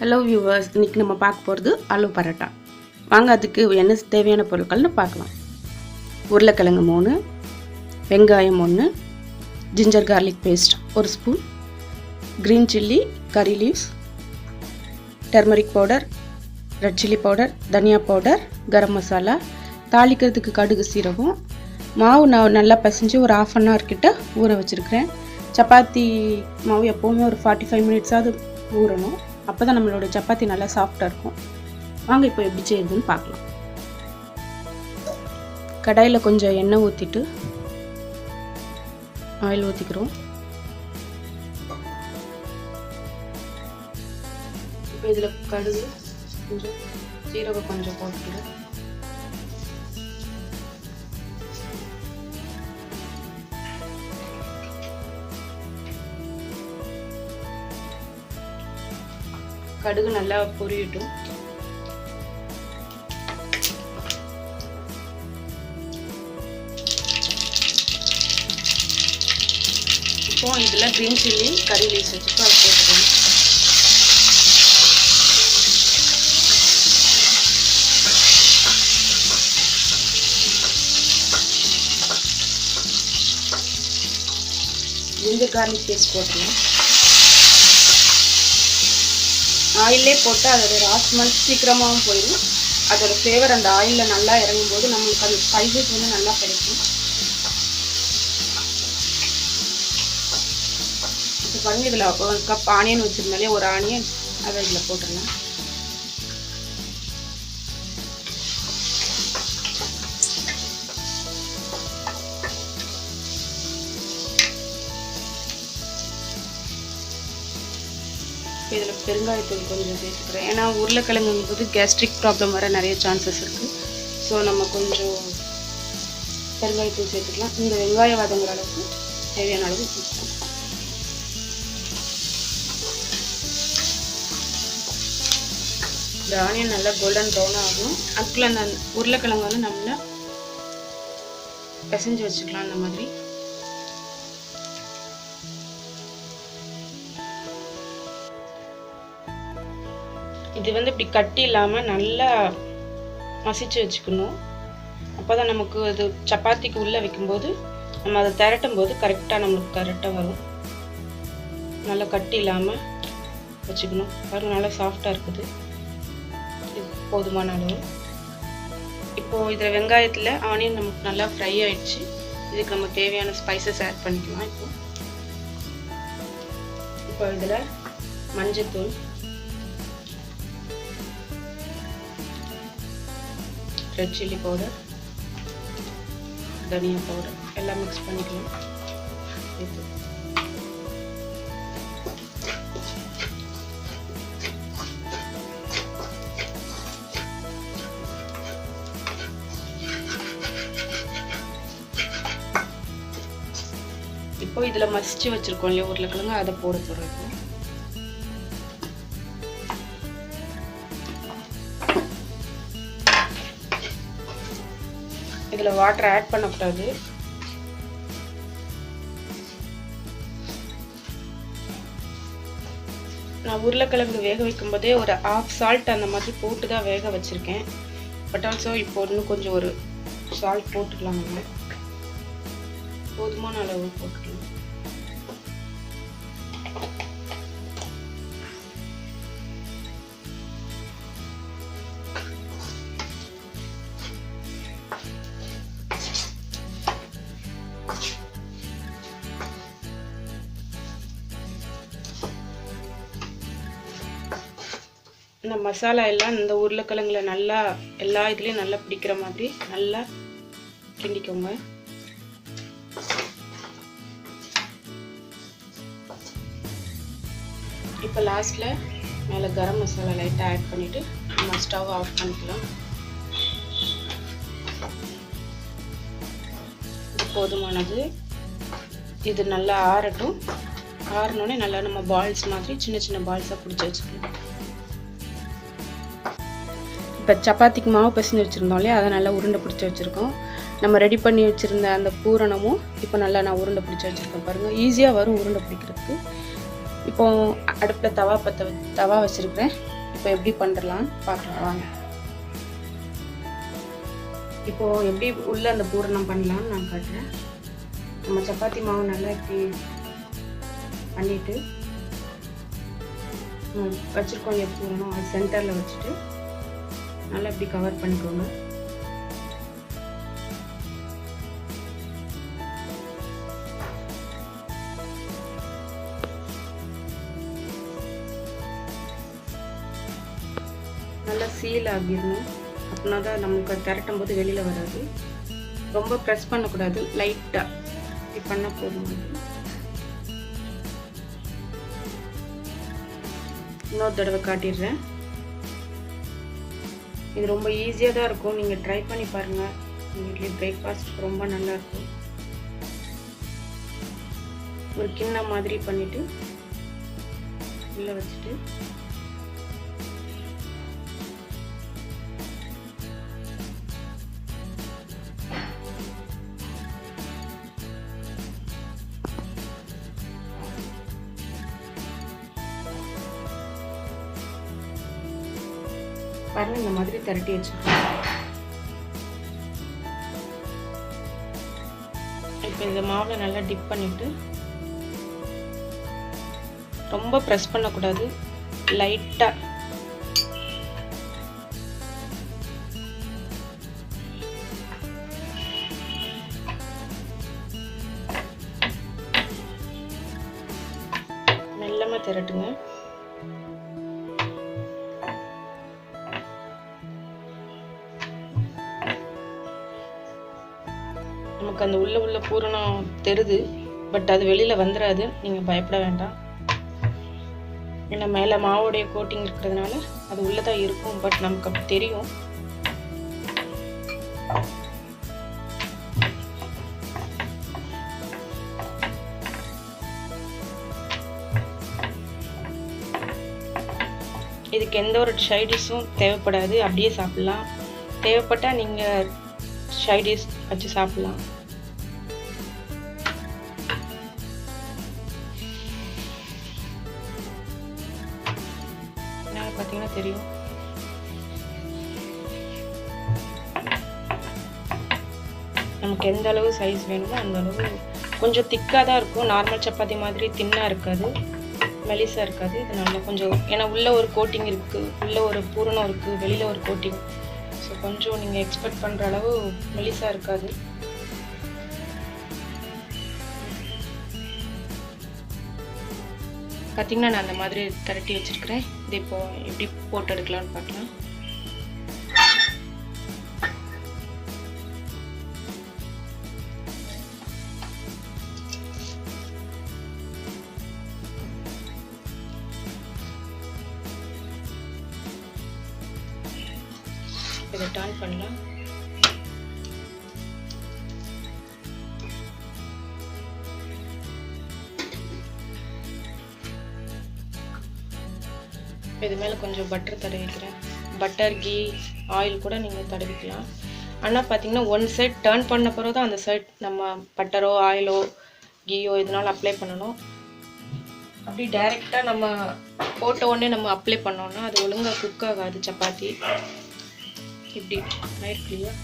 Hello viewers, இன்றைக்கி நம்ம பார்க்க போகிறது ஆலூ பரோட்டா. வாங்க அதுக்கு என்ன தேவையான பொருட்கள்னு பார்க்கலாம். உருளைக்கிழங்கு 3, வெங்காயம் 1, ginger garlic paste 1 spoon, green chilli, curry leaves, turmeric powder, red chilli powder, தனியா பவுடர், கரம் மசாலா, தாளிக்கிறதுக்கு கடுகு சீரகம். மாவு நான் நல்லா பிசைஞ்சு ஒரு 1/2 hour கிட்ட ஊற வச்சுருக்கிறேன். சப்பாத்தி மாவு எப்போவுமே ஒரு 45 minutes ஊறணும். அப்போ தான் நம்மளோட சப்பாத்தி நல்லா சாஃப்டாக இருக்கும். வாங்க இப்போ எப்படி செய்யுதுன்னு பார்க்கலாம். கடாயில் கொஞ்சம் எண்ணெய் ஊற்றிட்டு ஆயில் ஊற்றிக்கிறோம். இப்போ இதில் கடுகு கொஞ்சம் சீரகம் கொஞ்சம் போட்டுக்கிறோம். கடுகு நல்லா பொரியட்டும். இப்போ இதில் க்ரீன் சில்லி, கறி லீவ்ஸ் வச்சுட்டு அதை போட்டுக்கலாம். ஜிஞ்சர் கார்லிக் பேஸ்ட் போட்டுக்கலாம். ஆயிலே போட்டு அதோட ராஸ்மல் சீக்கிரமாகவும் போயிடும். அதோட ஃப்ளேவர் அந்த ஆயிலில் நல்லா இறங்கும் போது நம்மளுக்கு அந்த ஸ்பைசஸ் நல்லா கிடைக்கும். இப்போ பாருங்க, இதில் 1 கப் ஆனியன் வச்சுருந்தாலே ஒரு ஆனியன் அதை இதில் போட்டுடலாம். இதில் பெருங்காயத்தூள் கொஞ்சம் சேர்த்துக்கிறேன். ஏன்னா உருளைக்கிழங்கும்போது கேஸ்ட்ரிக் ப்ராப்ளம் வர நிறைய சான்சஸ் இருக்குது. ஸோ நம்ம கொஞ்சம் பெருங்காயத்தூள் சேர்த்துக்கலாம். இந்த வெங்காயம் வதங்குற அளவுக்கு தேவையான அளவு சேர்த்துக்கலாம். இந்த ஆனியன் நல்லா கோல்டன் ப்ரௌன் ஆகணும். அதுக்குள்ள அந்த உருளைக்கிழங்கு நம்மள பிசைஞ்சு வச்சுக்கலாம். அந்த மாதிரி இது இப்படி கட்டி இல்லாமல் நல்லா மசிச்சு வச்சுக்கணும். அப்போ தான் நமக்கு அது சப்பாத்திக்கு உள்ளே வைக்கும்போது நம்ம அதை திரட்டும் போது கரெக்டாக வரும். நல்லா கட்டி இல்லாமல் வச்சுக்கணும். பாருங்கள், நல்லா சாஃப்டாக இருக்குது. இது போதுமான அளவு. இப்போது இதில் வெங்காயத்தில் ஆனியன் நமக்கு நல்லா ஃப்ரை ஆகிடுச்சு. இதுக்கு நம்ம தேவையான ஸ்பைசஸ் ஆட் பண்ணிக்கலாம். இப்போ இதில் மஞ்சள்தூள், ரெட் சில்லி பவுடர், தனியா பவுடர் எல்லாம் மிக்ஸ் பண்ணிக்கலாம். இப்போ இதில் மசிச்சு வச்சிருக்கோம் இல்லையா உருளைக்கிழங்கு, அதை போட போகிறோம். இதில் வாட்டர் ஆட் பண்ணக்கூடாது. நான் உருளைக்கிழங்கு வேக வைக்கும் போதே ஒரு 1/2 salt அந்த மாதிரி போட்டு தான் வேக வச்சுருக்கேன். பட் ஆல்சோ இப்போ இன்னும் கொஞ்சம் ஒரு சால்ட் போட்டுக்கலாம். நம்ம போதுமான அளவு போட்டுக்கலாம். இந்த மசாலா எல்லாம் இந்த உருளைக்கிழங்குல நல்லா எல்லா இதுலேயும் நல்லா பிடிக்கிற மாதிரி நல்லா கிண்டிக்கோங்க. இப்போ லாஸ்ட்டில் மேலே கரம் மசாலா லைட்டாக ஆட் பண்ணிவிட்டு நம்ம ஸ்டவ் ஆஃப் பண்ணிக்கலாம். இது போதுமானது. இது நல்லா ஆறட்டும். ஆறினோடனே நல்லா நம்ம பால்ஸ் மாதிரி சின்ன சின்ன பால்ஸாக பிடிச்சி வச்சுக்கலாம். இப்போ சப்பாத்திக்கு மாவு பிசைஞ்சு வச்சுருந்தோம் இல்லையா, அதை நல்லா உருண்டை பிடிச்சி வச்சுருக்கோம். நம்ம ரெடி பண்ணி வச்சுருந்த அந்த பூரணமும் இப்போ நல்லா நான் உருண்டை பிடிச்சி வச்சுருக்கேன். பாருங்கள், ஈஸியாக வரும் உருண்டை பிடிக்கிறதுக்கு. இப்போ அடுப்பில் தவா வச்சுருக்கிறேன். இப்போ எப்படி பண்ணுறலாம் பார்க்கலாம் வாங்க. இப்போது எப்படி உள்ளே அந்த பூரணம் பண்ணலான்னு நான் காட்டுறேன். நம்ம சப்பாத்தி மாவு நல்லா இப்படி பண்ணிவிட்டு வச்சுருக்கோம் பூரணம் அது சென்டரில் வச்சுட்டு நல்லா இப்படி கவர் பண்ணிக்கோங்க. நல்லா சீல் ஆகிடணும். அப்படின்னா தான் நமக்கு திரட்டும் போது வெளியில் வராது. ரொம்ப ப்ரெஸ் பண்ணக்கூடாது, லைட்டாக இப்படி பண்ணால் போதும். இன்னொரு தடவை காட்டிடுறேன். இது ரொம்ப ஈஸியாக தான் இருக்கும், நீங்கள் ட்ரை பண்ணி பாருங்கள். வீட்லேயே பிரேக்ஃபாஸ்ட் ரொம்ப நல்லாயிருக்கும். ஒரு கிண்ணம் மாதிரி பண்ணிவிட்டு உள்ளே வச்சுட்டு பாருங்க, இந்த மாதிரி திரட்டி வச்சுக்கோங்க. இப்போ இந்த மாவில் நல்லா டிப் பண்ணிட்டு ரொம்ப ப்ரெஸ் பண்ணக்கூடாது, லைட்டாக மெல்லமாக திரட்டுங்க. நமக்கு அந்த உள்ள பூரணம் தெரியுது, பட் அது வெளியில் வந்துடாது, நீங்கள் பயப்பட வேண்டாம். ஏன்னா மேலே மாவோடைய கோட்டிங் இருக்கிறதுனால அது உள்ளே தான் இருக்கும், பட் நமக்கு அப்படி தெரியும். இதுக்கு எந்த ஒரு சைடிஷும் தேவைப்படாது, அப்படியே சாப்பிட்லாம். தேவைப்பட்டால் நீங்கள் சைடிஷ் வச்சு சாப்பிட்லாம். பார்த்தீங்கன்னா தெரியும். நமக்கு எந்த அளவு சைஸ் வேணுமோ அந்த அளவு. கொஞ்சம் திக்காக தான் இருக்கும், நார்மல் சப்பாத்தி மாதிரி தின்னாக இருக்காது, மெலிசாக இருக்காது. இது நல்லா கொஞ்சம், ஏன்னா உள்ளே ஒரு கோட்டிங் இருக்குது, உள்ளே ஒரு பூரணம் இருக்குது, வெளியில் ஒரு கோட்டிங். ஸோ கொஞ்சம் நீங்கள் எக்ஸ்பெக்ட் பண்ணுற அளவு மெலிசாக இருக்காது. பார்த்தீங்கன்னா நான் அந்த மாதிரி திரட்டி வச்சுருக்கிறேன். இது இப்போ எப்படி போட்டு எடுக்கலான்னு பார்க்கலாம். இதை டர்ன் பண்ணலாம். இது மேலே கொஞ்சம் பட்டர் தடவிக்கிறேன். பட்டர், கீ, ஆயில் கூட நீங்கள் தடவிக்கலாம். ஆனால் பார்த்தீங்கன்னா ஒன் சைட் டர்ன் பண்ண பிறகு தான் அந்த சைட் நம்ம பட்டரோ ஆயிலோ கீயோ இதனால் அப்ளை பண்ணணும். அப்படி டைரெக்டாக நம்ம போட்ட உடனே நம்ம அப்ளை பண்ணோன்னா அது ஒழுங்காக குக் ஆகாது சப்பாத்தி. இப்படி ரைட் கிளியர்.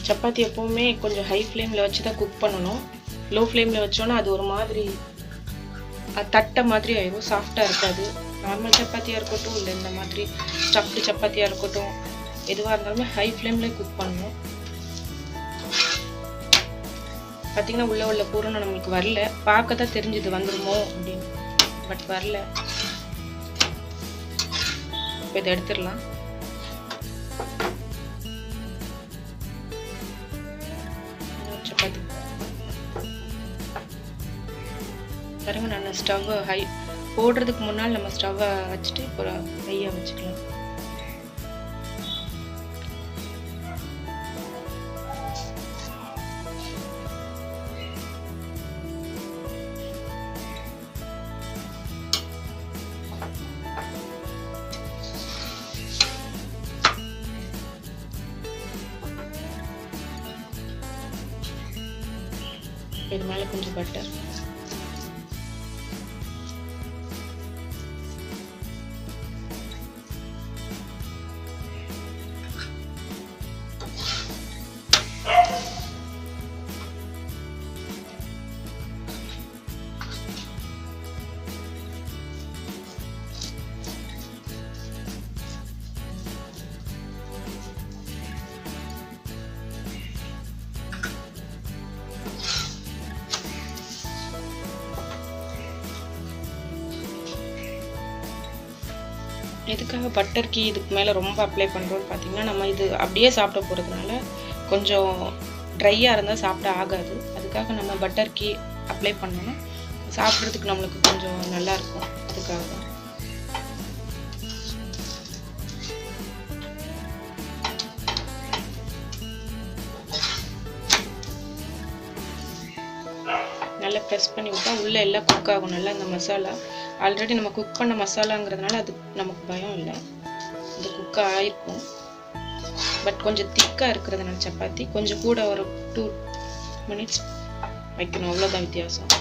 சப்பாத்தி எப்போவுமே கொஞ்சம் ஹை ஃப்ளேமில் வச்சு தான் குக் பண்ணணும். லோ ஃப்ளேமில் வச்சோன்னா அது ஒரு மாதிரி தட்டை மாதிரி ஆயிடும், சாஃப்டாக இருக்காது. நார்மல் சப்பாத்தியாக இருக்கட்டும், இல்லை இந்த மாதிரி ஸ்டஃப்டு சப்பாத்தியாக இருக்கட்டும், எதுவாக இருந்தாலுமே ஹை ஃப்ளேம்லேயே குக் பண்ணணும். பார்த்திங்கன்னா உள்ள பூரணம் நம்மளுக்கு வரல, பார்க்க தான் தெரிஞ்சுது வந்துடுமோ அப்படின்னு, பட் வரல. இப்போ இதை எடுத்துடலாம். சப்பாத்தி பாருங்க, நான் ஸ்டவ் ஹை போடுறதுக்கு முன்னால் நம்ம ஸ்டவ்வை வச்சுட்டு இப்போ ஹையாக வச்சுக்கலாம். இது மேலே கொஞ்சம் பட்டர். எதுக்காக பட்டர் கீ இதுக்கு மேலே ரொம்ப அப்ளை பண்ணுறோன்னு பார்த்தீங்கன்னா, நம்ம இது அப்படியே சாப்பிட போகிறதுனால கொஞ்சம் ட்ரையாக இருந்தால் சாப்பிட ஆகாது. அதுக்காக நம்ம பட்டர் கீ அப்ளை பண்ணோன்னா சாப்பிட்றதுக்கு நம்மளுக்கு கொஞ்சம் நல்லாயிருக்கும். அதுக்காக தான். நல்லா ப்ரெஸ் பண்ணி விட்டால் உள்ளே எல்லாம் குக் ஆகும் நல்லா. இந்த மசாலா ஆல்ரெடி நம்ம குக் பண்ண மசாலாங்கிறதுனால அது நமக்கு பயம் இல்லை, இது குக் ஆகிருக்கும். பட் கொஞ்சம் திக்காக இருக்கிறதுனால சப்பாத்தி கொஞ்சம் கூட ஒரு 2 minutes வைக்கணும், அவ்வளோதான் வித்தியாசம்.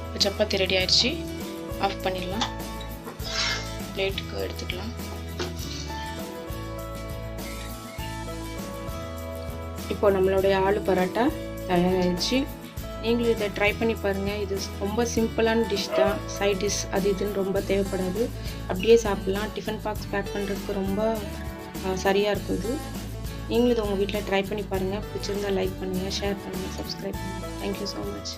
இப்போ சப்பாத்தி ரெடி ஆயிடுச்சு, ஆஃப் பண்ணிடலாம். பிளேட்டுக்கு எடுத்துக்கலாம். இப்போ நம்மளுடைய ஆலு பரோட்டா தயாராகிடுச்சு. நீங்களும் இதை ட்ரை பண்ணி பாருங்கள். இது ரொம்ப சிம்பிளான டிஷ் தான். சைட் டிஷ் அது இதுன்னு ரொம்ப தேவைப்படாது, அப்படியே சாப்பிட்லாம். டிஃபன் பாக்ஸ் பேக் பண்ணுறதுக்கு ரொம்ப சரியாக இருக்கும் இது. நீங்களும் இதை உங்கள் வீட்டில் ட்ரை பண்ணி பாருங்கள். பிடிச்சிருந்தால் லைக் பண்ணுங்கள், ஷேர் பண்ணுங்கள், சப்ஸ்கிரைப் பண்ணுங்கள். Thank you so much.